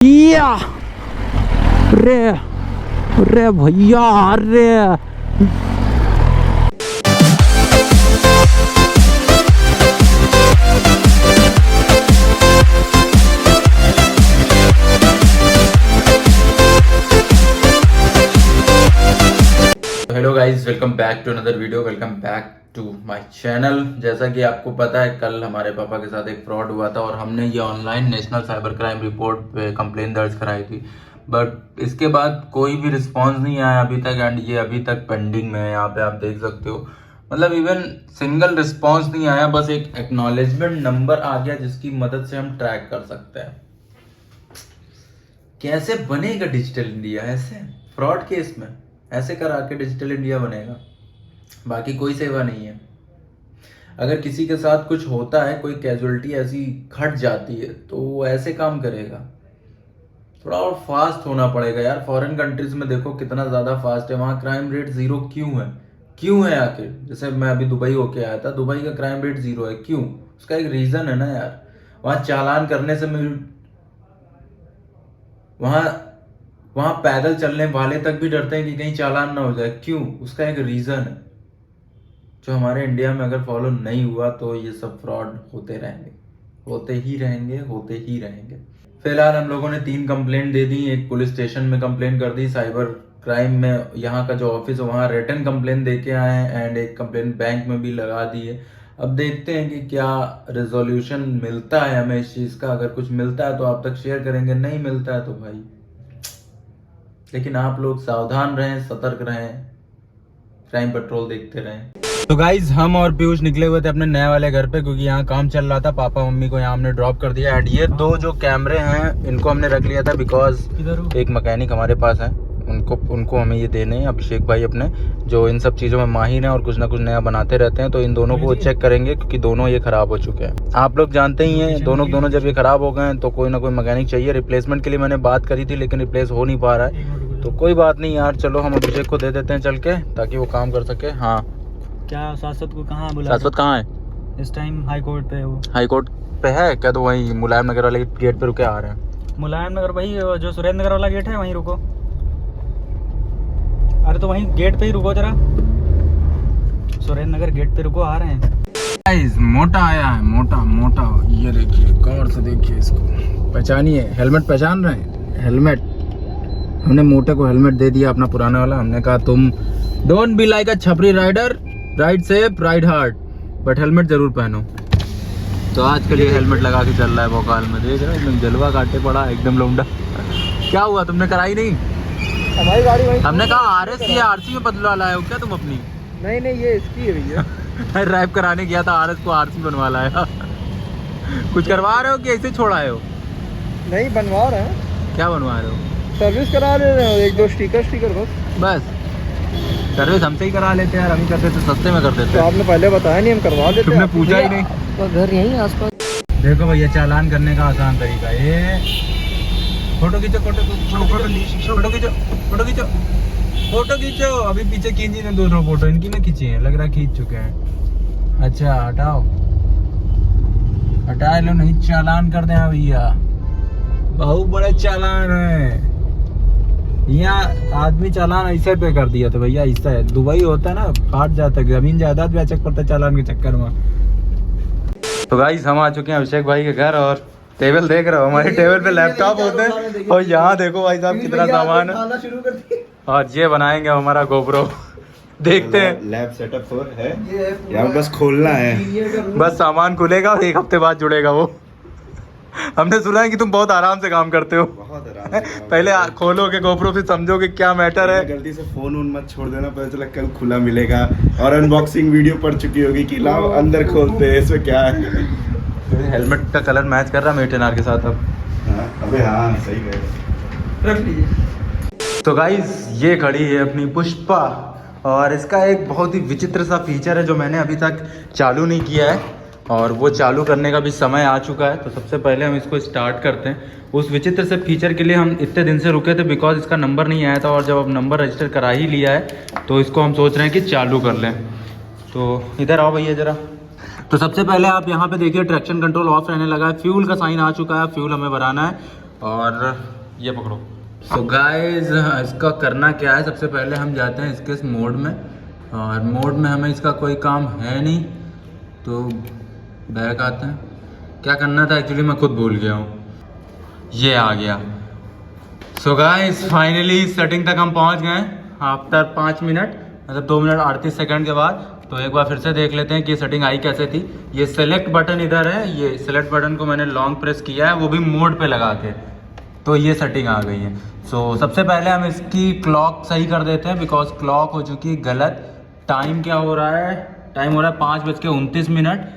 या रे रे भैया रे hello guys, welcome back to another video. Welcome back to my channel. जैसा कि आपको पता है, कल हमारे पापा के साथ एक फ्रॉड हुआ था और हमने ये online national cyber crime report पे कंप्लेन दर्ज कराई थी। बट इसके बाद कोई भी रिस्पांस नहीं आया अभी तक एंड ये अभी तक पेंडिंग में है। यहाँ पे आप देख सकते हो, मतलब इवन सिंगल रिस्पांस नहीं आया। बस एक एक्नॉलेजमेंट नंबर आ गया जिसकी मदद से हम ट्रैक कर सकते हैं। कैसे बनेगा डिजिटल इंडिया? ऐसे फ्रॉड केस में ऐसे करा के डिजिटल इंडिया बनेगा। बाकी कोई सेवा नहीं है। अगर किसी के साथ कुछ होता है, कोई कैजुअलिटी ऐसी घट जाती है, तो वो ऐसे काम करेगा। थोड़ा और फास्ट होना पड़ेगा यार। फॉरेन कंट्रीज में देखो कितना ज़्यादा फास्ट है। वहाँ क्राइम रेट ज़ीरो क्यों है आखिर? जैसे मैं अभी दुबई होके आया था, दुबई का क्राइम रेट ज़ीरो है। क्यों? उसका एक रीज़न है ना यार। वहाँ चालान करने से वहाँ पैदल चलने वाले तक भी डरते हैं कि कहीं चालान ना हो जाए। क्यों? उसका एक रीज़न है जो हमारे इंडिया में अगर फॉलो नहीं हुआ तो ये सब फ्रॉड होते ही रहेंगे। फिलहाल हम लोगों ने 3 कंप्लेंट दे दी। एक पुलिस स्टेशन में कंप्लेंट कर दी, साइबर क्राइम में यहाँ का जो ऑफिस है वहाँ रिटन कंप्लेंट दे के आए हैं एंड एक कंप्लेंट बैंक में भी लगा दी है। अब देखते हैं कि क्या रेजोल्यूशन मिलता है हमें इस चीज़ का। अगर कुछ मिलता है तो आप तक शेयर करेंगे, नहीं मिलता है तो भाई। लेकिन आप लोग सावधान रहें, सतर्क रहें, क्राइम पेट्रोल देखते रहें। तो गाइज, हम और पीयूष निकले हुए थे अपने नए वाले घर पे, क्योंकि यहाँ काम चल रहा था। पापा मम्मी को यहाँ हमने ड्रॉप कर दिया एंड ये 2 जो कैमरे हैं इनको हमने रख लिया था बिकॉज एक मैकेनिक हमारे पास है, उनको हमें ये देने हैं। अभिषेक भाई अपने जो इन सब चीज़ों में माहिर हैं और कुछ ना कुछ नया बनाते रहते हैं, तो इन दोनों को चेक करेंगे क्योंकि दोनों ये ख़राब हो चुके हैं। आप लोग जानते ही हैं, दोनों जब ये ख़राब हो गए हैं तो कोई ना कोई मैकेनिक चाहिए। रिप्लेसमेंट के लिए मैंने बात करी थी लेकिन रिप्लेस हो नहीं पा रहा है। तो कोई बात नहीं यार, चलो हम अभिषेक को दे देते हैं चल के, ताकि वो काम कर सके। हाँ, क्या शाश्वत को कहाँ बुला? शाश्वत कहाँ है? इस टाइम हाई कोर्ट पे है वो। हाई कोर्ट पे है क्या? तो वहीं मुलायम नगर वाले गेट पे रुके आ रहे हैं। मुलायम नगर वही जो सुरेंद्र नगर वाला गेट है, वहीं रुको। अरे तो वहीं गेट पे ही रुको जरा, सुरेंद्र नगर गेट पे रुको, आ रहे हैं। गाइस, मोटा आया है, मोटा। ये देखिए, गौर से देखिए इसको, पहचानिए। हेलमेट पहचान रहे हैं? हेलमेट हमने मोटे को हेलमेट दे दिया अपना पुराना वाला। हमने कहा तुम डोंट बी लाइक अ छपरी rider, ride safe ride hard, but helmet जरूर पहनो। तो आज के लिए हेलमेट लगा के चल रहा है भोकाल में। देख रहे हो, एकदम जलवा काटे पड़ा, एकदम लौंडा। क्या हुआ, तुमने कराई नहीं? हमारी गाड़ी वहीं। हमने कहा RS या RC में बदलवा लाए हो क्या तुम अपनी? नहीं ये इसकी है भैया। ड्राइव कराने गया था, RS को RC बनवा लाया। कुछ करवा रहे हो कि ऐसे छोड़ा है हो? नहीं, बनवा रहे हैं। क्या बनवा रहे हो? सर्विस करा ले रहे हो, 1-2 स्टिकर बस। सर्विस हमसे ही करा लेते हैं, हम ही करते थे, सस्ते में कर देते। तो आपने पहले बताया नहीं, हम करवा लेते। तुमने पूछा ही नहीं। तो घर यहीं आसपास। देखो भैया, चालान करने का आसान तरीका ये। फोटो खींचो। अभी पीछे खींची ने दोनों फोटो, इनकी ना खींची है, लग रहा खींच चुके हैं। अच्छा, हटा लो, नहीं चालान कर दें भैया। बहुत बड़े चालान है यहाँ। आदमी चालान ऐसे पे कर दिया तो भैया ऐसा है। दुबई होता है ना, फाट जाता है, जमीन जायदाद भी चेक पड़ता है चालान के चक्कर में। तो गाइस, हम आ चुके हैं अभिषेक भाई के घर और टेबल देख रहे हो, हमारे टेबल पे लैपटॉप होते हैं और यहाँ देखो भाई साहब कितना सामान है। और ये बनाएंगे हमारा गोप्रो। देखते हैं। लैब सेटअप है यहाँ, बस खोलना है। बस सामान खुलेगा और 1 हफ्ते बाद जुड़ेगा वो। हमने सुना है कि तुम बहुत आराम से काम करते हो। बहुत आराम से पहले खोलोगे गोप्रो, फिर समझोगे क्या मैटर है। गलती से फोन मत छोड़ देना, पता चला कल खुला मिलेगा और अनबॉक्सिंग वीडियो पड़ चुकी होगी कि लाओ अंदर खोलते हैं, इसमें क्या है। हेलमेट का कलर मैच कर रहा है मेटेनार के साथ अब। अबे हाँ, सही है। रख लीजिए। तो गाइस, ये खड़ी है अपनी पुष्पा और इसका एक बहुत ही विचित्र सा फीचर है जो मैंने अभी तक चालू नहीं किया है और वो चालू करने का भी समय आ चुका है। तो सबसे पहले हम इसको स्टार्ट करते हैं। उस विचित्र से फीचर के लिए हम इतने दिन से रुके थे बिकॉज इसका नंबर नहीं आया था, और जब अब नंबर रजिस्टर करा ही लिया है तो इसको हम सोच रहे हैं कि चालू कर लें। तो इधर आओ भैया ज़रा। तो सबसे पहले आप यहाँ पे देखिए, ट्रैक्शन कंट्रोल ऑफ रहने लगा है। फ्यूल का साइन आ चुका है, फ्यूल हमें भराना है। और ये पकड़ो। सो गाइस इसका करना क्या है, सबसे पहले हम जाते हैं इसके मोड में, और मोड में हमें इसका कोई काम है नहीं तो बैक आते हैं। क्या करना था एक्चुअली मैं खुद भूल गया हूँ, ये आ गया। सो गाइस फाइनली सेटिंग तक हम पहुँच गए आफ्टर 5 मिनट, मतलब 2 मिनट 38 सेकंड के बाद। तो एक बार फिर से देख लेते हैं कि सेटिंग आई कैसे थी। ये सेलेक्ट बटन इधर है, ये सेलेक्ट बटन को मैंने लॉन्ग प्रेस किया है, वो भी मोड पे लगा के, तो ये सेटिंग आ गई है। सो सबसे पहले हम इसकी क्लॉक सही कर देते हैं, बिकॉज क्लॉक हो चुकी है गलत। टाइम क्या हो रहा है, टाइम हो रहा है 5:29।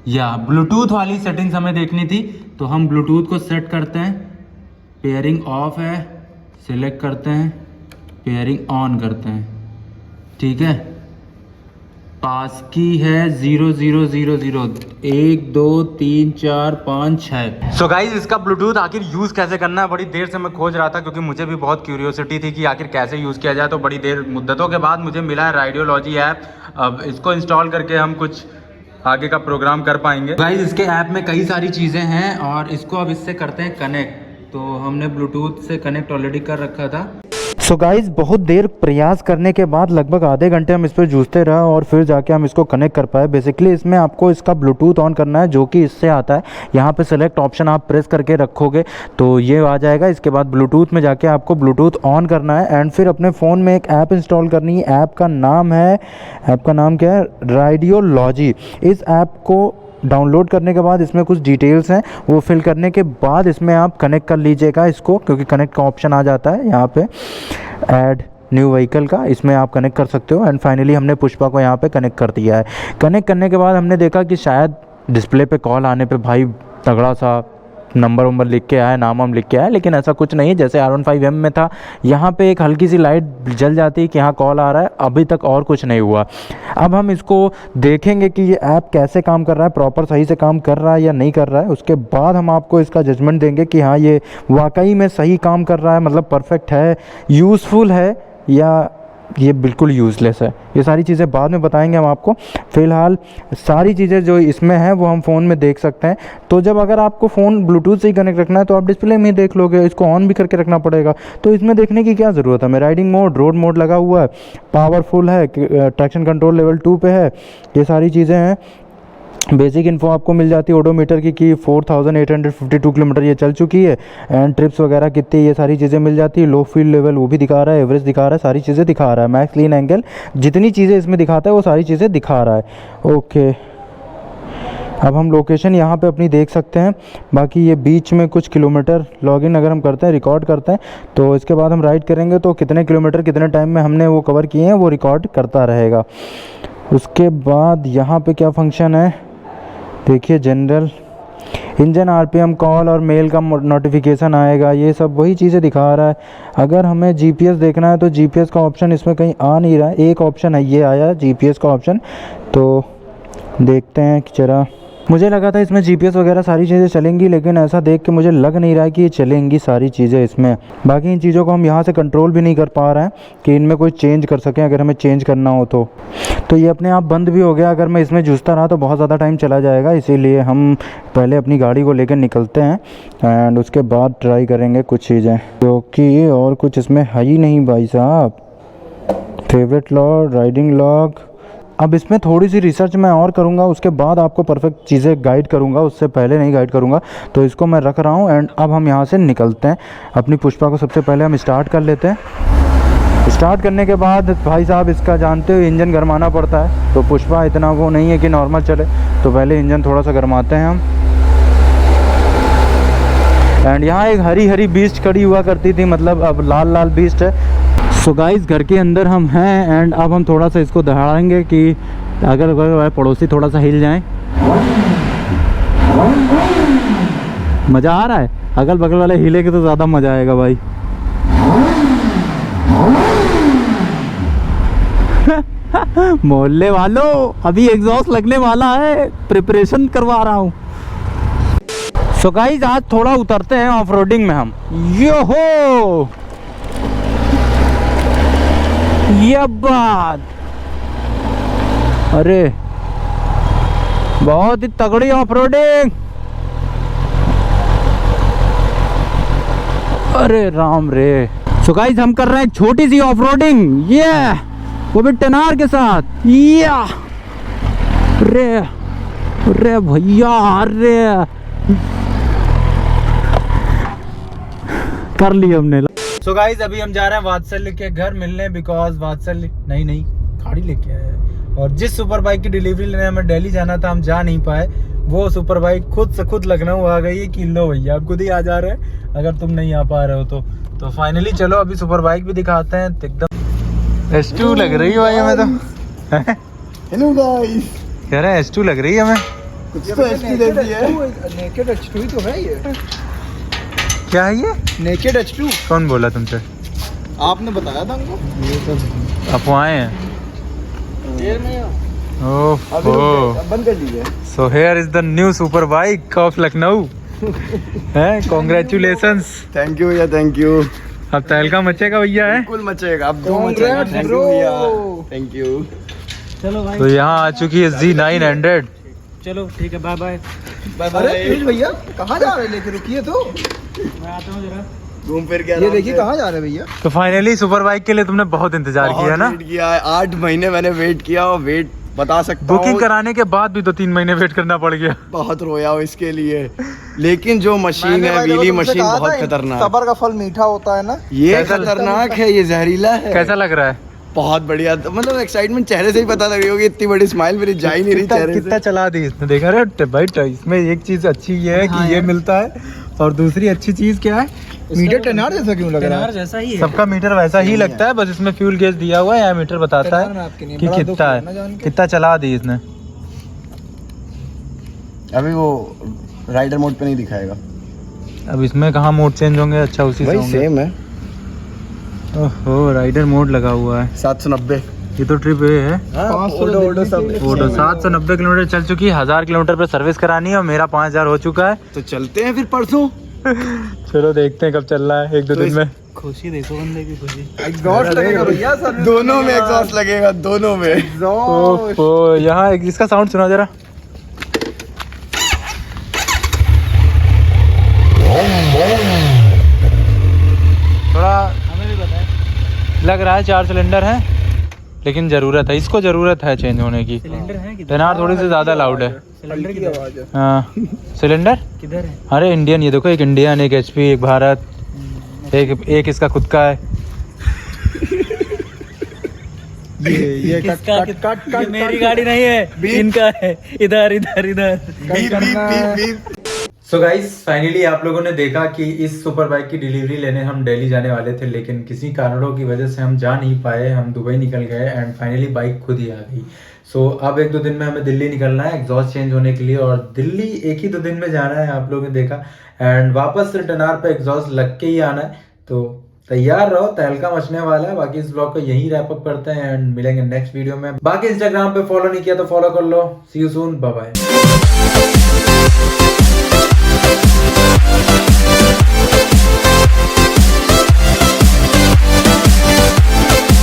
या ब्लूटूथ वाली सेटिंग्स हमें देखनी थी, तो हम ब्लूटूथ को सेट करते हैं। पेयरिंग ऑफ है, सिलेक्ट करते हैं, पेयरिंग ऑन करते हैं, ठीक है। पास की है 0000 1 2 3 4 5 6। सो गाइज इसका ब्लूटूथ आखिर यूज़ कैसे करना है, बड़ी देर से मैं खोज रहा था, क्योंकि मुझे भी बहुत क्यूरियोसिटी थी कि आखिर कैसे यूज़ किया जाए। तो बड़ी देर मुद्दतों के बाद मुझे मिला है राइडियोलॉजी ऐप। अब इसको इंस्टॉल करके हम कुछ आगे का प्रोग्राम कर पाएंगे। गाइज इसके ऐप में कई सारी चीज़ें हैं, और इसको अब इससे करते हैं कनेक्ट। तो हमने ब्लूटूथ से कनेक्ट ऑलरेडी कर रखा था। सो गाइज़ बहुत देर प्रयास करने के बाद लगभग आधे घंटे हम इस पर जूझते रहे, और फिर जाके हम इसको कनेक्ट कर पाए। बेसिकली इसमें आपको इसका ब्लूटूथ ऑन करना है, जो कि इससे आता है। यहाँ पे सेलेक्ट ऑप्शन आप प्रेस करके रखोगे तो ये आ जाएगा। इसके बाद ब्लूटूथ में जाके आपको ब्लूटूथ ऑन करना है, एंड फिर अपने फ़ोन में एक ऐप इंस्टॉल करनी है। ऐप का नाम क्या है, राइडियोलॉजी। इस ऐप को डाउनलोड करने के बाद इसमें कुछ डिटेल्स हैं, वो फिल करने के बाद इसमें आप कनेक्ट कर लीजिएगा इसको, क्योंकि कनेक्ट का ऑप्शन आ जाता है यहाँ पे ऐड न्यू व्हीकल का, इसमें आप कनेक्ट कर सकते हो। एंड फाइनली हमने पुष्पा को यहाँ पे कनेक्ट कर दिया है। कनेक्ट करने के बाद हमने देखा कि शायद डिस्प्ले पे कॉल आने पे भाई तगड़ा सा नंबर लिख के आया, नाम हम लिख के आया, लेकिन ऐसा कुछ नहीं है जैसे R15M में था। यहाँ पे एक हल्की सी लाइट जल जाती है कि हाँ कॉल आ रहा है, अभी तक और कुछ नहीं हुआ। अब हम इसको देखेंगे कि ये ऐप कैसे काम कर रहा है, प्रॉपर सही से काम कर रहा है या नहीं कर रहा है। उसके बाद हम आपको इसका जजमेंट देंगे कि हाँ ये वाकई में सही काम कर रहा है, मतलब परफेक्ट है, यूज़फुल है, या ये बिल्कुल यूज़लेस है। ये सारी चीज़ें बाद में बताएंगे हम आपको। फ़िलहाल सारी चीज़ें जो इसमें हैं वो हम फ़ोन में देख सकते हैं। तो जब अगर आपको फ़ोन ब्लूटूथ से ही कनेक्ट रखना है तो आप डिस्प्ले में ही देख लोगे, इसको ऑन भी करके रखना पड़ेगा। तो इसमें देखने की क्या ज़रूरत है। मैं राइडिंग मोड, रोड मोड लगा हुआ है, पावरफुल है, ट्रैक्शन कंट्रोल लेवल 2 पे है, ये सारी चीज़ें हैं। बेसिक इन्फो आपको मिल जाती है ओडोमीटर की कि 4852 किलोमीटर ये चल चुकी है, एंड ट्रिप्स वगैरह कितनी, ये सारी चीज़ें मिल जाती है। लो फील्ड लेवल वो भी दिखा रहा है, एवरेज दिखा रहा है, सारी चीज़ें दिखा रहा है। मैक्स लीन एंगल, जितनी चीज़ें इसमें दिखाता है वो सारी चीज़ें दिखा रहा है। ओके, अब हम लोकेशन यहाँ पे अपनी देख सकते हैं। बाकी ये बीच में कुछ किलोमीटर लॉगिन अगर हम करते हैं, रिकॉर्ड करते हैं, तो इसके बाद हम राइड करेंगे तो कितने किलोमीटर कितने टाइम में हमने वो कवर किए हैं वो रिकॉर्ड करता रहेगा। उसके बाद यहाँ पे क्या फंक्शन है देखिए, जनरल, इंजन, आरपीएम, कॉल और मेल का नोटिफिकेशन आएगा, ये सब वही चीज़ें दिखा रहा है। अगर हमें जीपीएस देखना है तो जीपीएस का ऑप्शन इसमें कहीं आ नहीं रहा है। एक ऑप्शन है, ये आया जीपीएस का ऑप्शन, तो देखते हैं कि जरा। मुझे लगा था इसमें जीपीएस वगैरह सारी चीज़ें चलेंगी, लेकिन ऐसा देख के मुझे लग नहीं रहा है कि ये चलेंगी सारी चीज़ें इसमें। बाकी इन चीज़ों को हम यहाँ से कंट्रोल भी नहीं कर पा रहे हैं कि इनमें कोई चेंज कर सकें, अगर हमें चेंज करना हो तो ये अपने आप बंद भी हो गया। अगर मैं इसमें जूझता रहा तो बहुत ज़्यादा टाइम चला जाएगा, इसीलिए हम पहले अपनी गाड़ी को लेकर निकलते हैं, एंड उसके बाद ट्राई करेंगे कुछ चीज़ें, क्योंकि और कुछ इसमें है ही नहीं भाई साहब। फेवरेट लॉग, राइडिंग लॉग, अब इसमें थोड़ी सी रिसर्च मैं और करूँगा, उसके बाद आपको परफेक्ट चीज़ें गाइड करूँगा, उससे पहले नहीं गाइड करूँगा। तो इसको मैं रख रहा हूँ, एंड अब हम यहाँ से निकलते हैं। अपनी पुष्पा को सबसे पहले हम स्टार्ट कर लेते हैं। स्टार्ट करने के बाद भाई साहब इसका जानते हो इंजन गरमाना पड़ता है, तो पुष्पा इतना वो नहीं है कि नॉर्मल चले, तो पहले इंजन थोड़ा सा गरमाते हैं हम। एंड यहाँ एक हरी हरी बीस्ट खड़ी हुआ करती थी, मतलब अब लाल लाल बीस्ट है। सो गाइस घर के अंदर हम हैं, एंड अब हम थोड़ा सा इसको दहाड़ेंगे कि अगर पड़ोसी थोड़ा सा हिल जाएं। मज़ा आ रहा है, अगल बगल वाले हिलेंगे तो ज़्यादा मज़ा आएगा भाई। मोहल्ले वालों, अभी एग्जॉस्ट लगने वाला है, प्रिपरेशन करवा रहा हूँ। सो गाइस आज थोड़ा उतरते हैं ऑफ रोडिंग में हम। यो हो, ये बात, अरे बहुत ही तगड़ी ऑफ रोडिंग। अरे राम रे। सो गाइस हम कर रहे हैं एक छोटी सी ऑफ रोडिंग, ये वो भी टेनार के साथ। या रे रे भैया, अरे कर ली हमने। सो गाइस अभी हम जा रहे हैं वात्सल्य के घर मिलने, बिकॉज वात्सल्य नहीं गाड़ी लेके आया है। और जिस सुपर बाइक की डिलीवरी लेने हमें दिल्ली जाना था, हम जा नहीं पाए। वो सुपर बाइक खुद से खुद लखनऊ आ गई है कि लो भैया आप खुद ही आ जा रहे हैं, अगर तुम नहीं आ पा रहे हो तो फाइनली चलो अभी सुपर बाइक भी दिखाते हैं। तो एकदम S2 लग रही है भाई हमें तो। हेलो गाइस, कह रहे हैं S2 लग रही है हमें। कुछ तो एचटी देती है। नेकेड H2 ही तो है ये। क्या है ये? नेकेड H2 कौन बोला तुमसे? आपने बताया था हमको। ये सब अफवाहें हैं। देर में ओह बंद कर दीजिए। So here is the new super bike of Lucknow है। कॉन्ग्रेचुलेशंस। थैंक यू भैया, थैंक यू। अब तहलका मचेगा भैया है। बिल्कुल मचेगा, अब दो मचेगा। Congrats, thank you bro। भैया, थैंक यू। चलो भाई, तो यहाँ आ चुकी है Z900। चलो ठीक है, बाय बाय। अरे पीयूष भैया कहाँ जा रहे, लेके रुकिए तो। मैं आता हूँ जरा। घूम फिर के ये देखिए कहाँ जा रहे भैया। तो फाइनली सुपर बाइक के लिए तुमने बहुत इंतजार किया ना। वेट किया है, 8 महीने मैंने वेट किया, और वेट बता सकता हूँ बुकिंग कराने के बाद भी तो 3 महीने वेट करना पड़ गया। बहुत रोया हूँ इसके लिए। लेकिन जो मशीन है, व्हीली मशीन बहुत खतरनाक। सबर का फल मीठा होता है ना। ये कैसा खतरनाक है, ये जहरीला है। कैसा लग रहा है? बहुत बढ़िया, तो मतलब एक्साइटमेंट चेहरे से ही पता लग रही होगी। इतनी बड़ी स्माइल मेरी जा ही नहीं रही चेहरे कितना से। चला दी इसने, देखा रे भाई। इसमें एक चीज अच्छी ये है कि ये मिलता है, और दूसरी अच्छी चीज क्या है, मीटर टेनार जैसा क्यों लग रहा है? जैसा ही है। सबका मीटर वैसा ही लगता है, बस इसमें फ्यूल गैस दिया हुआ है, यहाँ मीटर बताता टेनार में आपके है नहीं, कि बड़ा दुख कितना हुआ ना जान है, के। कितना चला दी इसने। अभी वो राइडर मोड पे नहीं दिखाएगा, अब इसमें कहाँ मोड चेंज होंगे? अच्छा उसी से वही होंगे। सेम है। ओहो राइडर मोड लगा हुआ है। 790। ये तो ट्रिप ए है। ओडो ओडो सब। ओडो 790 किलोमीटर चल चुकी है। 1000 किलोमीटर पे सर्विस करानी है, और मेरा 5000 हो चुका है। तो चलते हैं फिर परसों। चलो देखते हैं कब चल रहा है, 1-2 दिन में। खुशी देखो बंदे की खुशी। एग्जॉस्ट लगेगा भैया सर। दोनों में एग्जॉस्ट लगेगा, दोनों में। एग्जॉस्ट। ओहो यहाँ इसका साउंड सुना जरा। थोड़ा हमें भी बताए। लग रहा है 4 सिलेंडर है, लेकिन जरूरत है, इसको जरूरत है चेंज होने की। सिलेंडर है किधर? टेनार थोड़ी सी ज्यादा लाउड है। सिलेंडर की किधर? आवाज है। हाँ सिलेंडर किधर है? अरे इंडियन, ये देखो, एक इंडियन, एक HP, एक भारत, एक इसका खुद का है। ये किसका? ये मेरी गाड़ी नहीं है, इनका है। इधर इधर इधर। सो गाइस फाइनली आप लोगों ने देखा कि इस सुपर बाइक की डिलीवरी लेने हम दिल्ली जाने वाले थे, लेकिन किसी कारणों की वजह से हम जा नहीं पाए। हम दुबई निकल गए एंड फाइनली बाइक खुद ही आ गई। सो अब 1-2 दिन में हमें दिल्ली निकलना है एग्जॉस्ट चेंज होने के लिए, और दिल्ली 1 ही 2 दिन में जाना है, आप लोगों ने देखा। एंड वापस से टेनार पे एग्जॉस्ट लग के ही आना है, तो तैयार रहो, तहलका मचने वाला है। बाकी इस ब्लॉग को यहीं रैप अप करते हैं एंड मिलेंगे नेक्स्ट वीडियो में। बाकी इंस्टाग्राम पे फॉलो नहीं किया तो फॉलो कर लो। सी यू सून, बाय बाय।